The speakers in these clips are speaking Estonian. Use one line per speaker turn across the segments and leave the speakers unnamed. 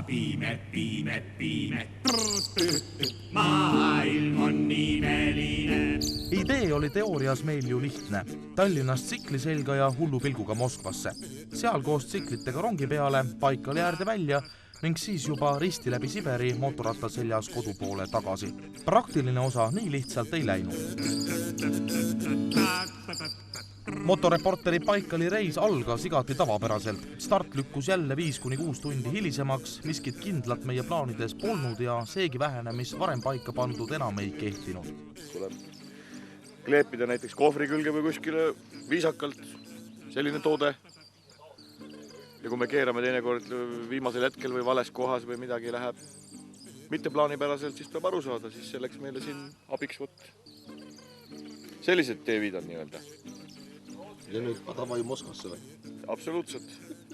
piime. Maailm on imeline.
Idee oli teoorias meil ju lihtne. Tallinnast tsikli selga ja hullu pilguga Moskvasse. Seal koos tsiklitega rongi peale, Baikali äärde välja ning siis juba risti läbi Siberi motorratta seljas kodu poole tagasi. Praktiline osa nii lihtsalt ei läinud. Motoreporteri Baikali reis algas igati tavapäraselt. Start lükkus jälle 5-6 tundi hilisemaks, miskit kindlat meie plaanides polnud ja seegi vähene, mis varem paika pandud enam ei kehtinud.
Tuleb kleepida näiteks kohvri külge või kuskile viisakalt, selline toode. Ja kui me keerame teinekord viimasel hetkel või vales kohas või midagi läheb mitte plaanipäraselt, siis peab aru saada, siis selleks meile siin abiks võtta. Sellised teevid on nii-öelda.
Ja nüüd Adamai Moskvasse või?
Absoluutselt.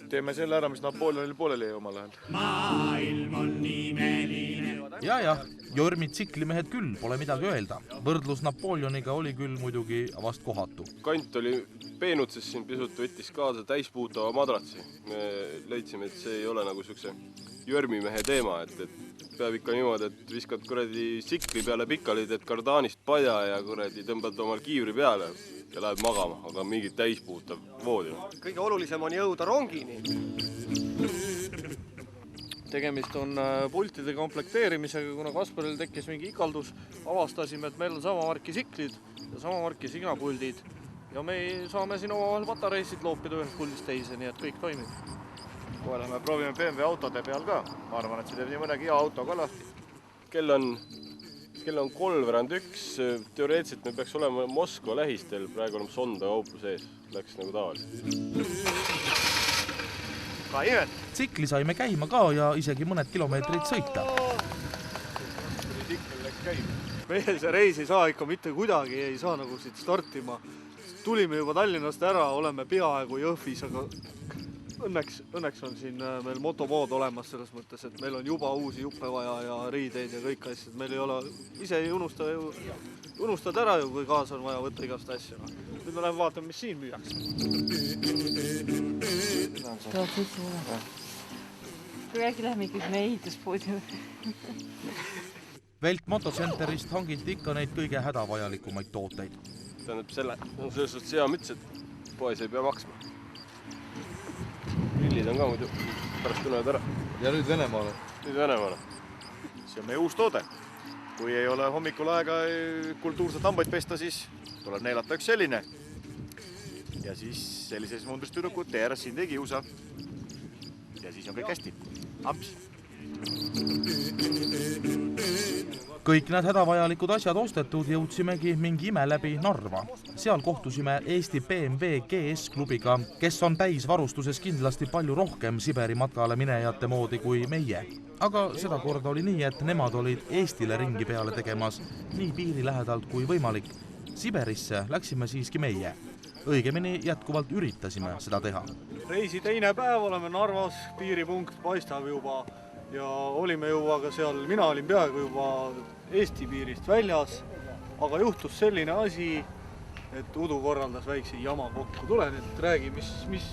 Teeme selle ära, mis Napoleonil pooleli jäi omal ajal.
Maailm on imeline.
Ja, Jormi tsiklimehed küll, pole midagi öelda. Võrdlus Napoleoniga oli küll muidugi vast kohatu.
Kant oli peenud, sest siin pisut võttis kaasa täispuutava madratsi. Me leidsime, et see ei ole nagu siukse Jörmimehe teema, et peab ikka niimoodi, et viskad kuradi tsikli peale pikali, teed kardaanist padja ja kuradi tõmbad omal kiivri peale ja läheb magama, aga mingi täispuutav voodi.
Kõige olulisem on jõuda rongini. Tegemist on pultide komplekteerimisega, kuna Kasparil tekkis mingi ikaldus. Avastasime, et meil on sama marki siklid ja sama marki signapuldid. Ja me saame siin omavahel patareisid loopida ühest puldist teise, nii et kõik toimib.
Kohe lähme proovime BMW autode peal ka. Ma arvan, et see teeb nii mõnegi hea auto ka lahti.
Kell on 3:01. Teoreetselt me peaks olema Moskva lähistel. Praegu oleme Sonda kaupu sees. Läks nagu tavaliselt.
Ka imet.
Tsikli saime käima ka ja isegi mõned kilomeetrid sõita.
Meil see reis ei saa ikka mitte kuidagi, ei saa nagu siit startima. Tulime juba Tallinnast ära, oleme peaaegu Jõhvis, aga õnneks on siin meil motomood olemas selles mõttes, et meil on juba uusi juppe vaja ja riideid ja kõik asjad. Meil ei ole, ise ei unustad ära ju, kui kaasa on vaja võtta igast asja. Nüüd me läheme vaatame, mis siin müüaks.
Kui äkki läheme ikkagi me ehituspoodi.
Velt Motocenterist hangiti ikka neid kõige hädavajalikumaid tooteid.
Tähendab selles suhtes hea müts, et poes ei pea maksma. Grillid on ka muidu pärast tulevad ära.
Ja nüüd Venemaale?
Nüüd Venemaale.
See on meie uus toode. Kui ei ole hommikul aega kultuurselt hambaid pesta, siis tuleb neelata üks selline. Ja siis sellises mundris tüdrukud teeras sind ei kiusa. Ja siis on kõik hästi. Amps.
Kõik need hädavajalikud asjad ostetud jõudsimegi mingi ime läbi Narva. Seal kohtusime Eesti BMW GS-klubiga, kes on täisvarustuses kindlasti palju rohkem Siberi matkale minejate moodi kui meie. Aga seda korda oli nii, et nemad olid Eestile ringi peale tegemas nii piiri lähedalt kui võimalik. Siberisse läksime siiski meie. Õigemini jätkuvalt üritasime seda teha.
Reisi teine päev, oleme Narvas, piiripunkt paistab juba ja olime juba ka seal, mina olin peaaegu juba Eesti piirist väljas, aga juhtus selline asi, et Udu korraldas väikse jama kokku. Tule nüüd, räägi, mis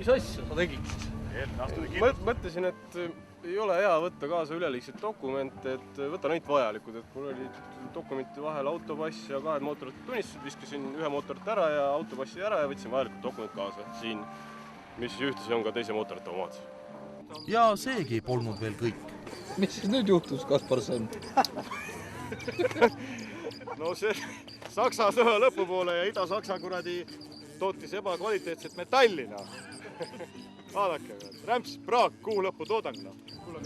asja sa tegid siis?
Mõtlesin, et ei ole hea võtta kaasa üleliigseid dokumente, et võta neid vajalikud, et mul oli dokumenti vahel autopass ja 2 mootorite tunnistused, viskasin 1 mootorit ära ja autopassi ära ja võtsin vajalikud dokument kaasa siin, mis ühtlasi on ka teise mootorite omad.
Ja seegi polnud veel kõik.
Mis siis nüüd juhtus, Kasparson?
No see Saksa sõja lõpupoole ja Ida-Saksa kuradi tootis ebakvaliteetset metallina. Vaadake, rämps, praak, kuu lõpu toodangna.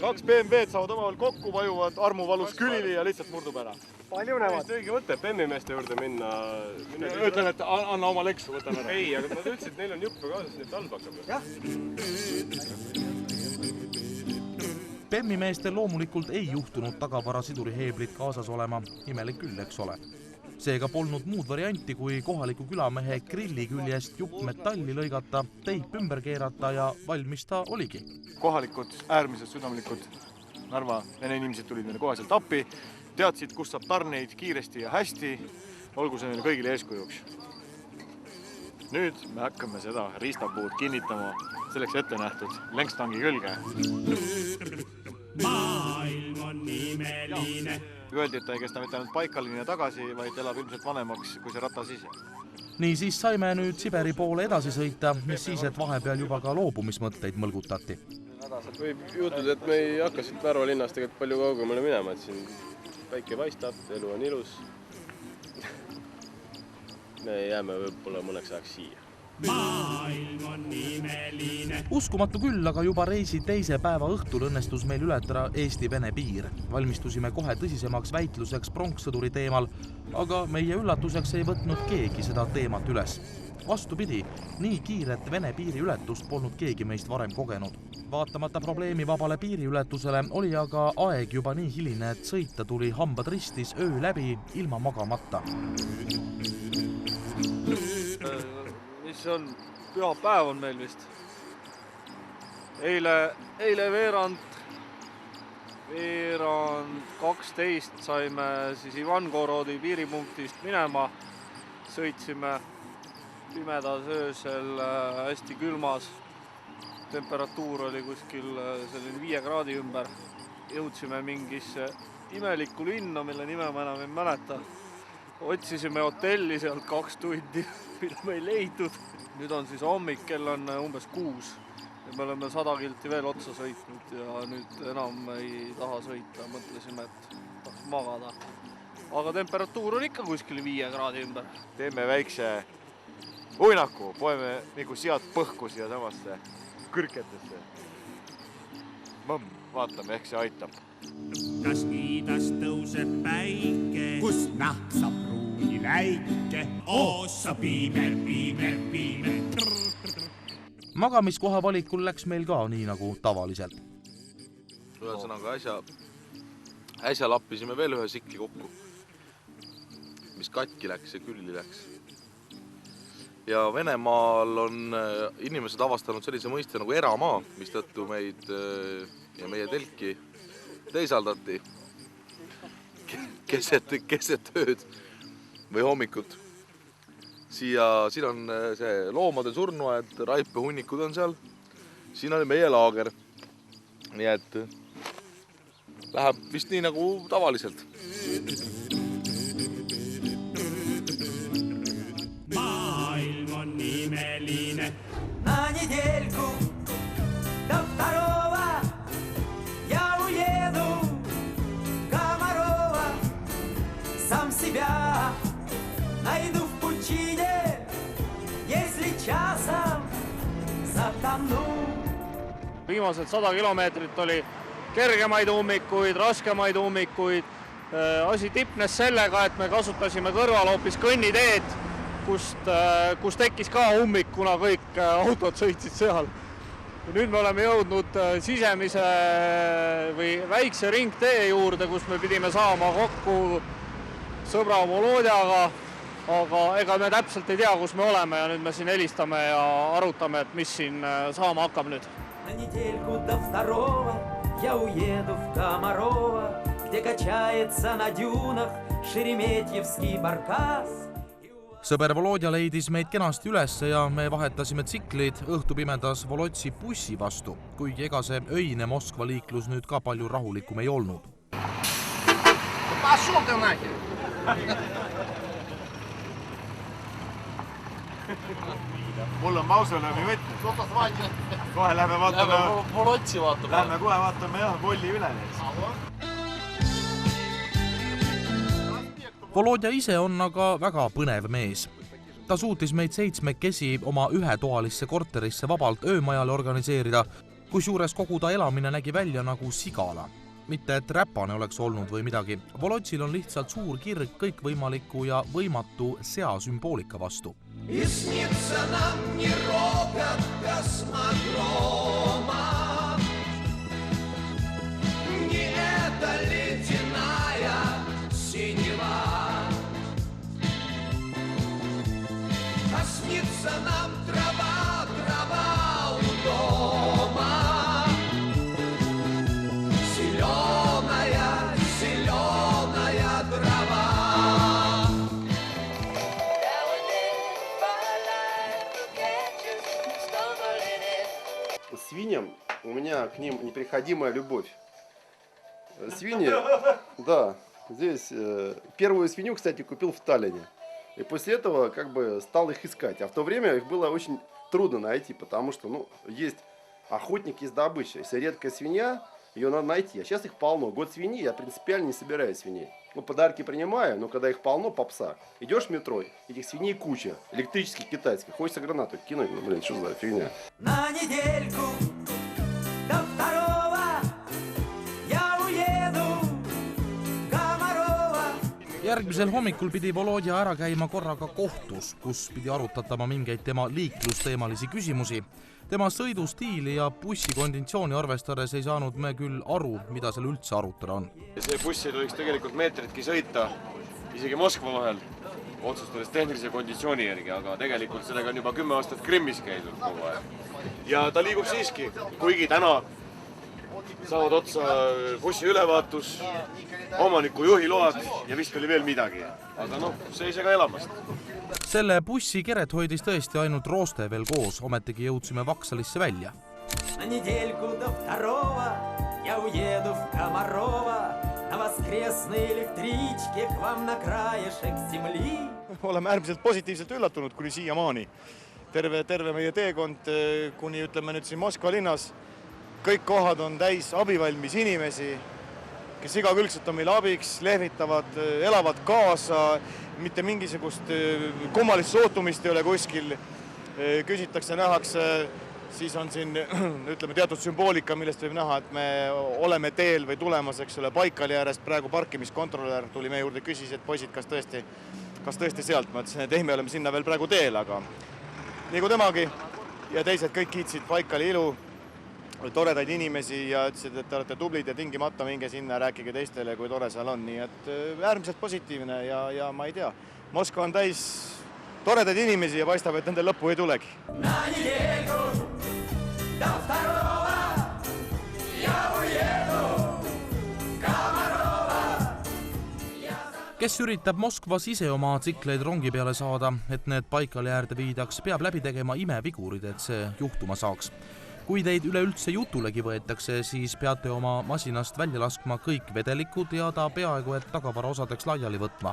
2 BMW-d saavad omavahel kokku, vajuvad armuvalus külili ja lihtsalt murdub ära.
Palju näevad?
Vist õige mõte Bemmi-meeste juurde minna.
Ütlen, et anna oma leksu, võtame ära.
Ei, aga nad ütlesid, et neil on juppe kaasas, nii et halb hakkab.
Bemmi meestel loomulikult ei juhtunud tagavarasiduri heeblit kaasas olema, imelik küll, eks ole. Seega polnud muud varianti, kui kohaliku külamehe grilli küljest jupp metalli lõigata, teip ümber keerata ja valmis ta oligi.
Kohalikud, äärmiselt südamlikud Narva vene inimesed tulid meile koheselt appi, teadsid, kus saab tarneid kiiresti ja hästi, olgu see neile kõigile eeskujuks. Nüüd me hakkame seda riistapuud kinnitama selleks ette nähtud lenkstangi külge. Öeldi, et ta ei kesta mitte ainult paikaline tagasi, vaid elab ilmselt vanemaks kui see ratas ise.
Nii siis saime nüüd Siberi poole edasi sõita, mis siis, et vahepeal juba ka loobumismõtteid mõlgutati.
Võib juhtuda, et me ei hakka siit Värva linnast tegelikult palju kaugemale minema, et siin päike paistab, elu on ilus. Me jääme võib-olla mõneks ajaks siia.
Maailm on imeline.
Uskumatu küll, aga juba reisi teise päeva õhtul õnnestus meil ületada Eesti-Vene piir. Valmistusime kohe tõsisemaks väitluseks pronkssõduri teemal, aga meie üllatuseks ei võtnud keegi seda teemat üles. Vastupidi, nii kiiret Vene piiriületust polnud keegi meist varem kogenud. Vaatamata probleemi vabale piiriületusele oli aga aeg juba nii hiline, et sõita tuli hambad ristis öö läbi ilma magamata.
Mis on? Pühapäev on meil vist. Eile veerand 12 saime siis Ivangorodi piiripunktist minema. Sõitsime pimedas öösel hästi külmas. Temperatuur oli kuskil selline 5 kraadi ümber. Jõudsime mingisse imelikku linna, mille nime ma enam ei mäleta. Otsisime hotelli sealt 2 tundi, mida me ei leidnud. Nüüd on siis hommik, kell on umbes 6. Ja me oleme 100 kilti veel otsa sõitnud ja nüüd enam ei taha sõita. Mõtlesime, et tahaks magada. Aga temperatuur on ikka kuskil 5 kraadi ümber.
Teeme väikse uinaku, poeme nagu sealt põhku siia samasse kõrketesse. Vaatame, ehk see aitab.
Kas idas tõuseb päike, kus nahk saab pruuni läike, oossa piime.
Magamiskoha valikul läks meil ka nii nagu tavaliselt.
Ühesõnaga äsja lappisime veel ühe sikli kokku, mis katki läks ja külli läks. Ja Venemaal on inimesed avastanud sellise mõiste nagu eramaa, mis tõttu meid ja meie telki teisaldati keset ööd või hommikut. Siin on see loomade surnuaed, raipehunnikud on seal. Siin oli meie laager. Nii et läheb vist nii nagu tavaliselt.
Maailm on imeline.
На недельку до 2 я уеду Комарова. Сам себя найду в пучине, если часом затону.
Viimased 100 kilomeetrit oli kergemaid ummikuid, raskemaid ummikuid. Asi tipnes sellega, et me kasutasime kõrval hoopis kõnniteed, kus tekkis ka ummik, kuna kõik autod sõitsid seal. Ja nüüd me oleme jõudnud sisemise või väikse ringtee juurde, kus me pidime saama kokku sõbra Volodjaga, aga ega me täpselt ei tea, kus me oleme ja nüüd me siin helistame ja arutame, et mis siin saama hakkab nüüd.
На недельку до 2 я уеду в Комарова, где качается на дюнах Шереметьевский баркас.
Sõber Volodja leidis meid kenasti üles ja me vahetasime tsiklid õhtupimedas Volotsi bussi vastu, kuigi ega see öine Moskva liiklus nüüd ka palju rahulikum ei olnud.
Mul on mausolemi võtnud. Kohe lähme vaatame.
Volotsi vaatame.
Lähme kohe vaatame jah, volli üle.
Volodja ise on aga väga põnev mees. Ta suutis meid 7 oma ühetoalisse korterisse vabalt öömajale organiseerida, kusjuures kogu ta elamine nägi välja nagu sigala. Mitte et räpane oleks olnud või midagi. Volotsil on lihtsalt suur kirg kõikvõimaliku ja võimatu seasümboolika vastu.
И снится нам не рокот космодрома, не эта ледяная синева, а снится нам трава у дома, зеленая трава.
Свиньям у меня к ним непереходимая любовь.
свиньи, да, здесь первую свинью, кстати, купил в Таллине. И после этого как бы стал их искать. А в то время их было очень трудно найти, потому что, ну, есть охотник, есть добыча. Если редкая свинья, ее надо найти. А сейчас их полно. Год свиньи, я принципиально не собираю свиней. Ну, подарки принимаю, но когда их полно, попса. Идешь в метро, этих свиней куча. Электрических, китайских. Хочется гранату кинуть, ну, блин, что за фигня.
На недельку до второго я уеду Комарова.
Järgmisel hommikul pidi Volodja ära käima korraga kohtus, kus pidi arutatama mingeid tema liiklusteemalisi küsimusi. Tema sõidustiili ja bussi konditsiooni arvestades ei saanud me küll aru, mida seal üldse arutada on.
See buss ei tohiks tegelikult meetritki sõita, isegi Moskva vahel, otsustades tehnilise konditsiooni järgi, aga tegelikult sellega on juba 10 aastat Krimmis käidud kogu aeg. Ja ta liigub siiski, kuigi täna saavad otsa bussi ülevaatus, omaniku juhiload ja vist oli veel midagi. Aga noh, see ei saa ka elamast.
Selle bussi keret hoidis tõesti ainult rooste veel koos, ometigi jõudsime Vaksalisse välja.
На недельку до второго я уеду в Комарова на воскресной электричке к вам на краешек земли.
Oleme äärmiselt positiivselt üllatunud kuni siiamaani. Terve meie teekond kuni ütleme nüüd siin Moskva linnas. Kõik kohad on täis abivalmis inimesi, kes igakülgselt on meil abiks, lehvitavad, elavad kaasa, mitte mingisugust kummalist sootumist ei ole kuskil. Küsitakse, nähakse, siis on siin ütleme, teatud sümboolika, millest võib näha, et me oleme teel või tulemas, eks ole, Baikali äärest. Praegu parkimiskontrolör tuli meie juurde, küsis, et poisid, kas tõesti sealt. Ma ütlesin, et ei, me oleme sinna veel praegu teel, aga nagu temagi ja teised kõik kiitsid Baikali ilu, toredaid inimesi ja ütlesid, et te olete tublid ja tingimata minge sinna, rääkige teistele, kui tore seal on. Nii et äärmiselt positiivne ja ma ei tea, Moskva on täis toredaid inimesi ja paistab, et nende lõppu ei tulegi.
Kes üritab Moskvas ise oma tsikleid rongi peale saada, et need Baikali äärde viidaks, peab läbi tegema imevigurid, et see juhtuma saaks. Kui teid üleüldse jutulegi võetakse, siis peate oma masinast välja laskma kõik vedelikud ja ta peaaegu et tagavara osadeks laiali võtma.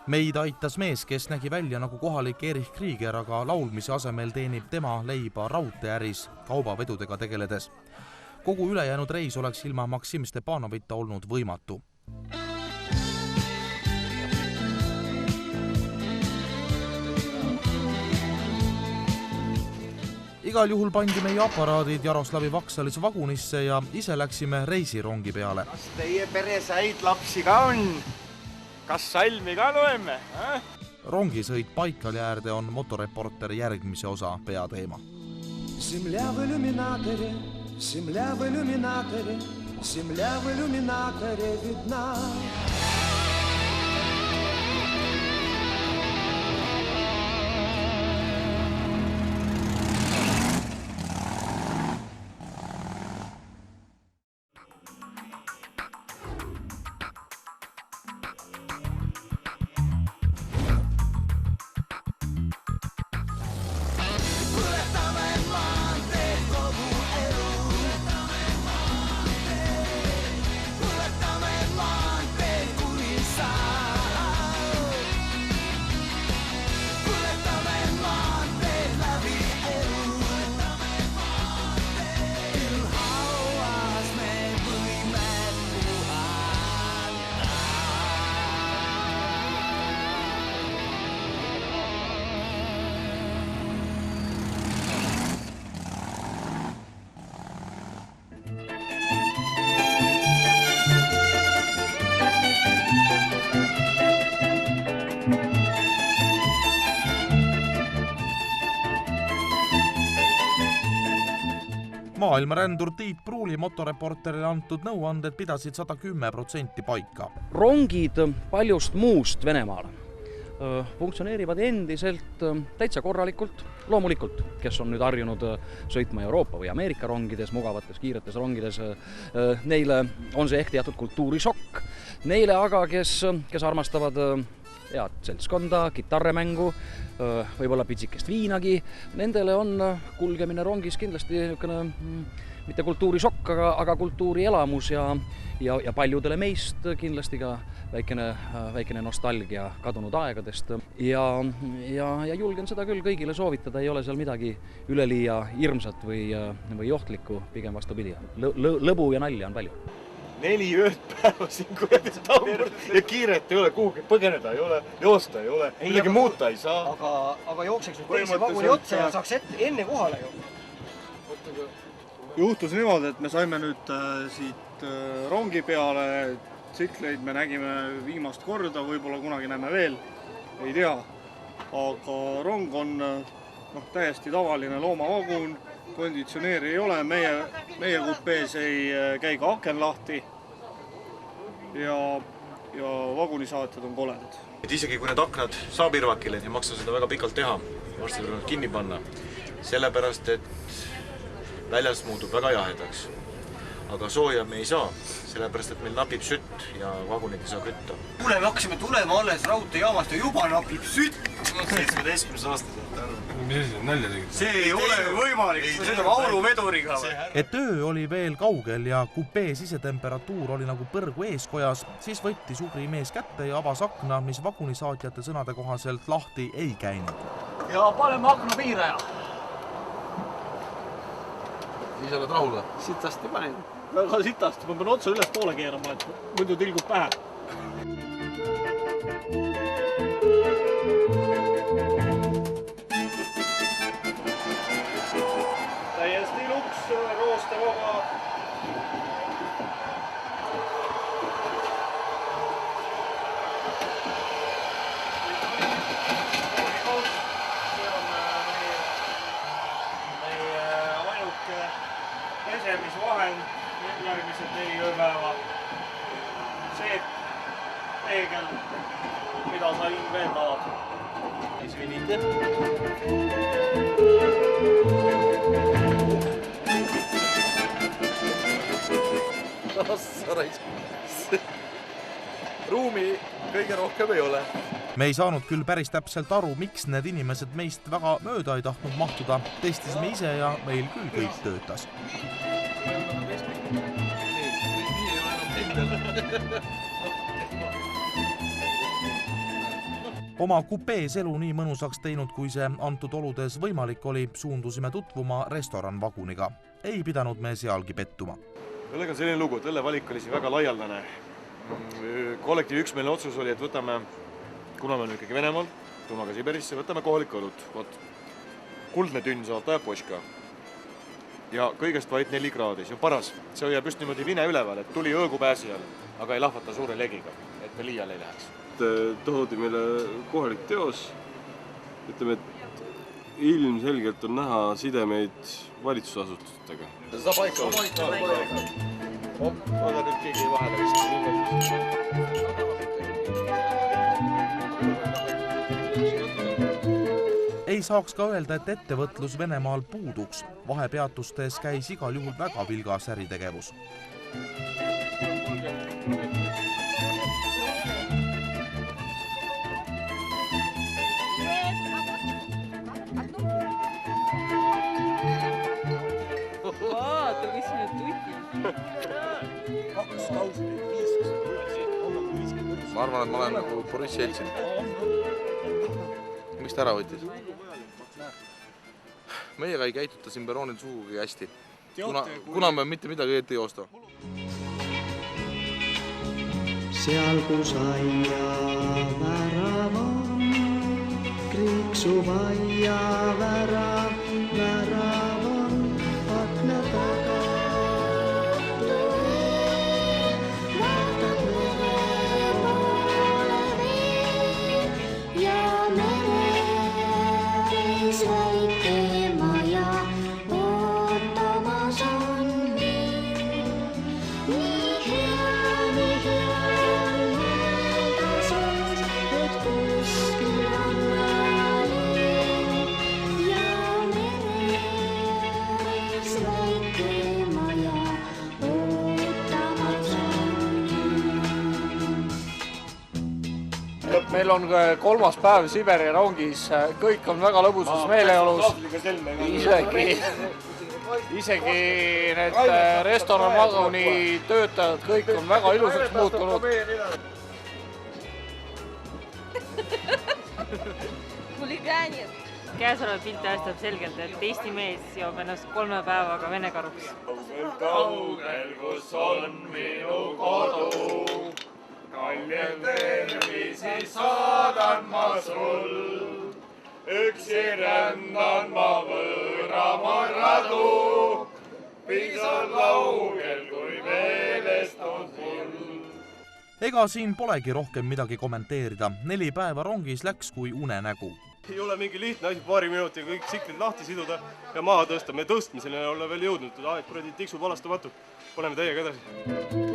Meid aitas mees, kes nägi välja nagu kohalik Erich Krieger, aga laulmise asemel teenib tema leiba raudteeäris kaubavedudega tegeledes. Kogu ülejäänud reis oleks ilma Maksim Stepanovita olnud võimatu. Igal juhul pandi meie aparaadid Jaroslavi Vaksalis vagunisse ja ise läksime reisirongi peale.
Kas teie peres häid lapsi ka on? Kas salmi ka loeme?
Rongisõit Baikali äärde on motoreporter järgmise osa peateema.
Земля в иллюминаторе, земля в иллюминаторе, земля в иллюминаторе видна.
Maailmarändur Tiit Pruuli motoreporterile antud nõuanded pidasid 110% paika.
Rongid paljust muust Venemaal funktsioneerivad endiselt täitsa korralikult. Loomulikult, kes on nüüd harjunud sõitma Euroopa või Ameerika rongides, mugavates, kiiretes rongides, neile on see ehk teatud kultuurisokk. Neile aga, kes armastavad head seltskonda, kitarremängu, võib-olla pitsikest viinagi. Nendele on kulgemine rongis kindlasti niisugune mitte kultuurišokk, aga kultuurielamus ja paljudele meist kindlasti ka väikene nostalgia kadunud aegadest. Ja julgen seda küll kõigile soovitada, ei ole seal midagi üleliia hirmsat või ohtlikku, pigem vastupidi. Lõbu ja nalja on palju.
4 ööd päeva siin kuradi tambur ja kiiret ei ole, kuhugi põgeneda ei ole, joosta ei ole, midagi muuta ei saa.
Aga jookseks nüüd teise vaguni otsa ja saaks enne kohale ju.
Juhtus niimoodi, et me saime nüüd siit rongi peale tsikleid, me nägime viimast korda, võib-olla kunagi näeme veel, ei tea. Aga rong on täiesti tavaline loomavagun, konditsioneeri ei ole, meie kupees ei käi ka aken lahti ja vagunisaatjad on koledad.
Et isegi kui need aknad saab irvakile, ei maksa seda väga pikalt teha, varsti tuleb kinni panna, sellepärast et väljas muutub väga jahedaks. Aga sooja me ei saa, sellepärast et meil napib sütt ja vagunid ei saa kütta.
Kuule, me hakkasime tulema alles raudteejaamast ja juba napib sütt.
17 aastaselt.
Mis nalja tegid?
See ei ole võimalik, me sõidame auruveduriga.
Et öö oli veel kaugel ja kupee sisetemperatuur oli nagu põrgu eeskojas, siis võttis Ugri mees kätte ja avas akna, mis vagunisaatjate sõnade kohaselt lahti ei käinud.
Ja paneme akna piiraja.
Siis oled rahul või?
Sitasti panin. Väga sitasti, ma pean otsa üles poole keerama, et muidu tilgub pähe. Täiesti luks, roostevaba. Pesemisvahend, järgmised 4 ööpäeva. See peegel, mida sa ilm veel tahad. Извините.
Ruumi kõige rohkem ei ole.
Me ei saanud küll päris täpselt aru, miks need inimesed meist väga mööda ei tahtnud mahtuda. Testisime ise ja meil küll kõik töötas. Oma kupees elu nii mõnusaks teinud, kui see antud oludes võimalik oli, suundusime tutvuma restoranvaguniga. Ei pidanud me sealgi pettuma.
Õllega on selline lugu, et õlle valik oli siin väga laialdane. Kollektiivi üksmeelne otsus oli, et võtame, kuna me ikkagi Venemaal, tuleme ka Siberisse, võtame kohalik õlut. Kuldne tünn saata ja poška. Ja kõigest vaid 4 kraadi, see on paras. See hoiab just niimoodi vine üleval, et tuli õõgu pääsi all, aga ei lahvata suure legiga, et me liial ei läheks.
Toodi meile kohalik teos, ütleme, et ilmselgelt on näha sidemeid valitsusasutustega.
Sa paika oli.
Aga nüüd keegi vahele vist.
Ei saaks ka öelda, et ettevõtlus Venemaal puuduks. Vahepeatustes käis igal juhul väga vilgas äritegevus.
Vaata, mis me tutid.
Ma arvan, et ma olen nagu Boris Jeltsin. Miks ta ära võttis? Meiega ei käituta siin peroonil sugugi hästi. Kuna me mitte midagi ette ei osta.
Seal kus aia värav on, kriiksub aia värav on, akna taga. Vaatad mere poole veel ja meres väike maja ootamas on mind. Nii hea on mõelda saas, et kuskil on linn ja
meil on 3. päev Siberi rongis, kõik on väga lõbusas meeleolus. Isegi need restoranvaguni töötajad, kõik on väga ilusaks muutunud.
Käesolev pilt tõestab selgelt, et Eesti mees joob ennast 3 päevaga vene karuks.
Kaugel, kus on minu kodu, kaljem tervisi saadan ma sul. Üksi rändan ma võõramaa radu, piisab laugel, kui meelest on full.
Ega siin polegi rohkem midagi kommenteerida. 4 päeva rongis läks kui unenägu.
Ei ole mingi lihtne asi paari minutiga kõik tsiklid lahti siduda ja maha tõsta. Me tõstmisele ei ole veel jõudnud. Aeg kuradi tiksub alastamatult. Paneme täiega edasi.